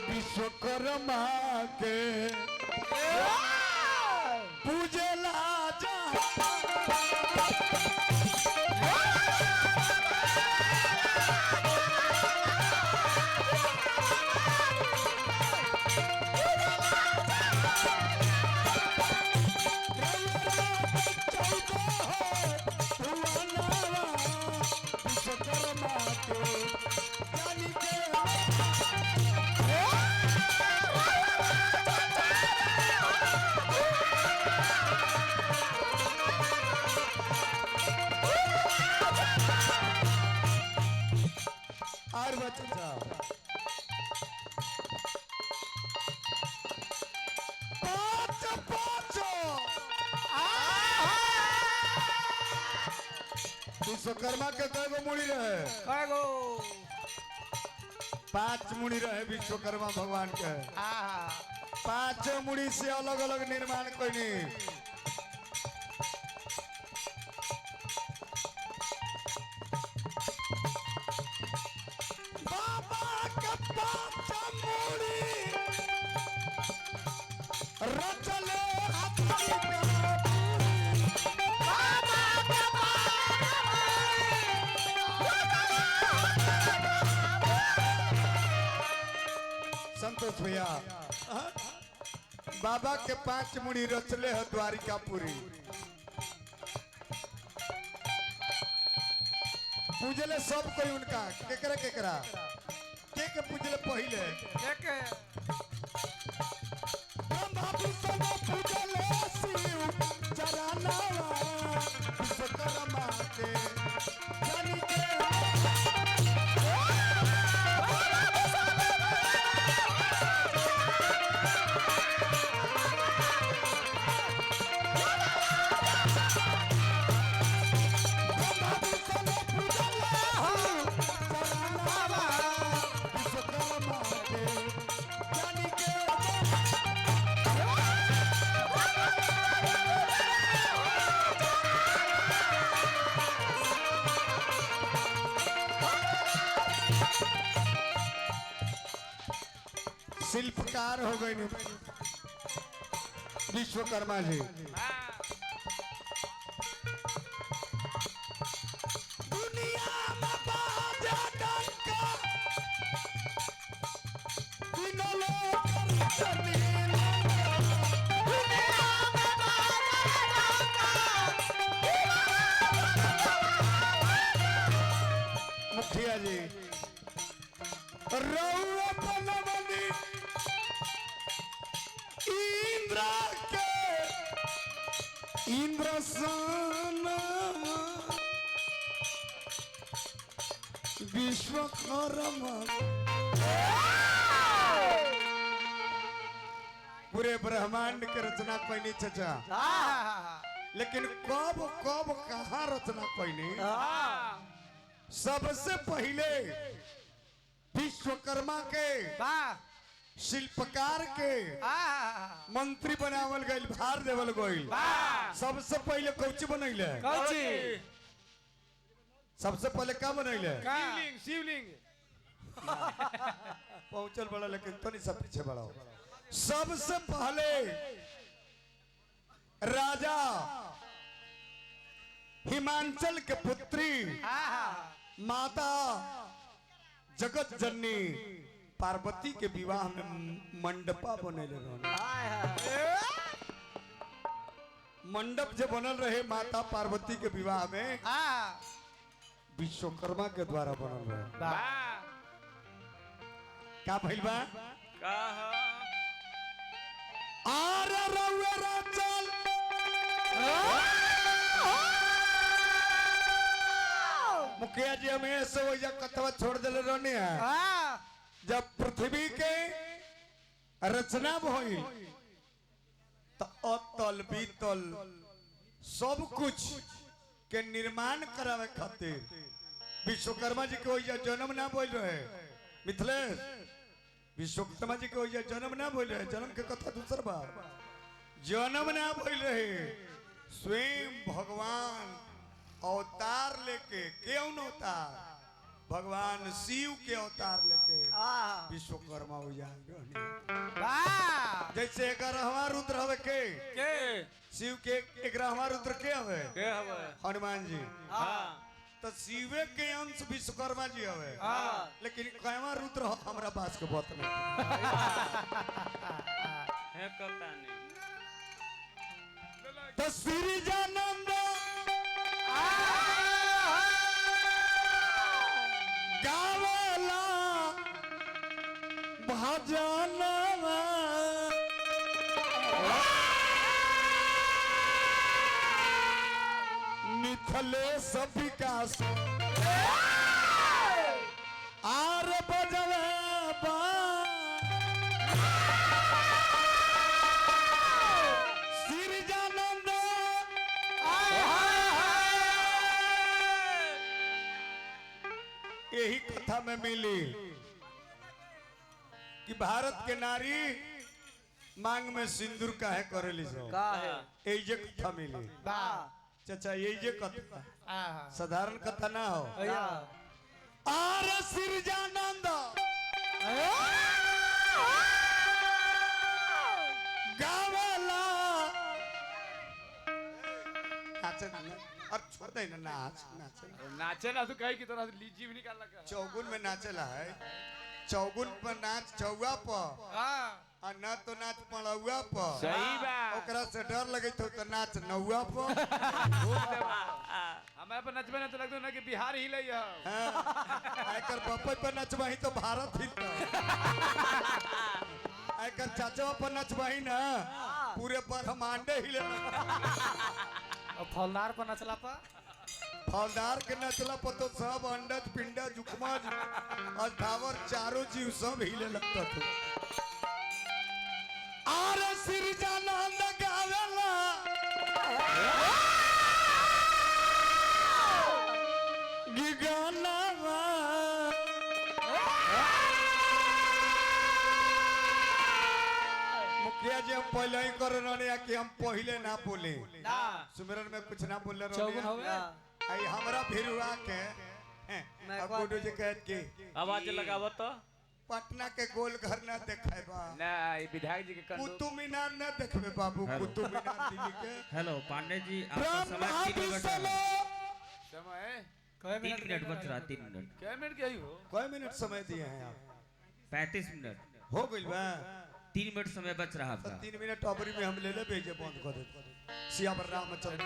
विश्वकर्मा के पूजला जा विश्वकर्मा के और बच्चा पाँच विश्वकर्मा के कई मुड़ी रहे? पांच मुड़ी रहे विश्वकर्मा भगवान के। पांचों मुड़ी से अलग अलग निर्माण कोई संतोष भैया बाबा के पांच मुड़ी रचले है द्वारिकापुरी। पूजले सब कोई उनका केकरा केकरा के पूजले पहले पूजले शिव चरनावा विश्वकर्मा के जानी के शिल्पकार हो गए विश्वकर्मा जी। दुनिया में बाजा डंका तीनों लोग मुखिया जी विश्वकर्मा पूरे ब्रह्मांड के रचना कोई नहीं चचा, लेकिन कब कब कहाँ रचना कोई नहीं। सबसे पहले विश्वकर्मा के शिल्पकार के मंत्री बनावल गई, भार देवल गई। सबसे पहले कौची बनैले? सबसे पहले क्या बनैले? शिवलिंग। शिवलिंग पहुंचल बड़ा लेकिन तो नहीं, सब पीछे बड़ा हो। सबसे पहले राजा हिमांचल के पुत्री माता जगत जननी पार्वती के विवाह में मंडपा बनेले रहन। मंडप जो बनल रहे माता पार्वती के विवाह में विश्वकर्मा के द्वारा बनल रहे। का भइल बा? चल मुखिया जी हमें से वही कथवा छोड़ दिले रहने हैं। जब पृथ्वी के रचना भइल तो अतल बीतल सब कुछ के निर्माण करावे खातिर विश्वकर्मा जी के ओइजा जन्म ना बोल रहे मिथिलेश। विश्वकर्मा जी के ओइजा जन्म ना बोल रहे, जन्म के कथा दूसर बात, जन्म ना बोल रहे, स्वयं भगवान अवतार लेके, कौन अवतार? भगवान शिव के अवतार लेके विश्वकर्मा हो जाए। जैसे 11वां रुद्र हवे के शिव के 11वां रुद्र के हवे हनुमान जी। तो शिवे के अंश विश्वकर्मा जी हवे, लेकिन कयवा रुद्र हमरा पास के बात नहीं है कता नहीं। तो श्री जानंद गावला भजनवा मिथिलेश विकास आर बजवे सिरजानंद। यही कथा में मिली कि भारत के नारी मांग में सिंदूर काहे करेली सो यही जे कथा मिली। चाचा यही जे कथा साधारण कथा ना हो। आर सिरजानंद गावला नाचे ना और छोड़ दे ना नाचे ना तो कहीं की तरह लीजी भी निकाल लगा। चौगुन में नाचेला है, चौगुन पर नाच चौवा पर और ना तो नाच पड़ौआ पर। सही बात। ओकरा से डर लगे तो नाच नौआ पर। हमारे पर नचबे ना तो लगता ना कि बिहार ही ले आकर बप्पे पर नचवाही तो भारत हिलता। आकर चाचा पर नचवाही ना पूरे ब्रह्मांडे हिले। और फौलदार पर नचला पा फौलदार के नचला पर तो सब अंडज पिंडज जुकमज और धावर चारों जीव सब हिले लगता था। आरे सिरजानंद गावेला गिगानवा मुखिया जी हम पहले ही कर रहे कि हम पहले ना बोले सुमिरन में कुछ ना बोले रहे। आई हमरा भिरुआ के गुड्डू जी कहत के आवाज लगाव तो पटना के गोल घर ना देखेबा ना विधायक जी के कुतुब मीनार ना देखबे बाबू। कुतुब मीनार दिल्ली के। हेलो पांडे जी आपका समय 3 मिनट समय 3 मिनट बच रहा 3 मिनट। क्या मिनट क्या ही हो? कई मिनट समय दिए हैं आप? 35 मिनट हो गइल बा। 3 मिनट समय बच रहा आपका। 3 मिनट अबरी में हम ले ले भेजे बंद कर दे। सियावर रामचंद्र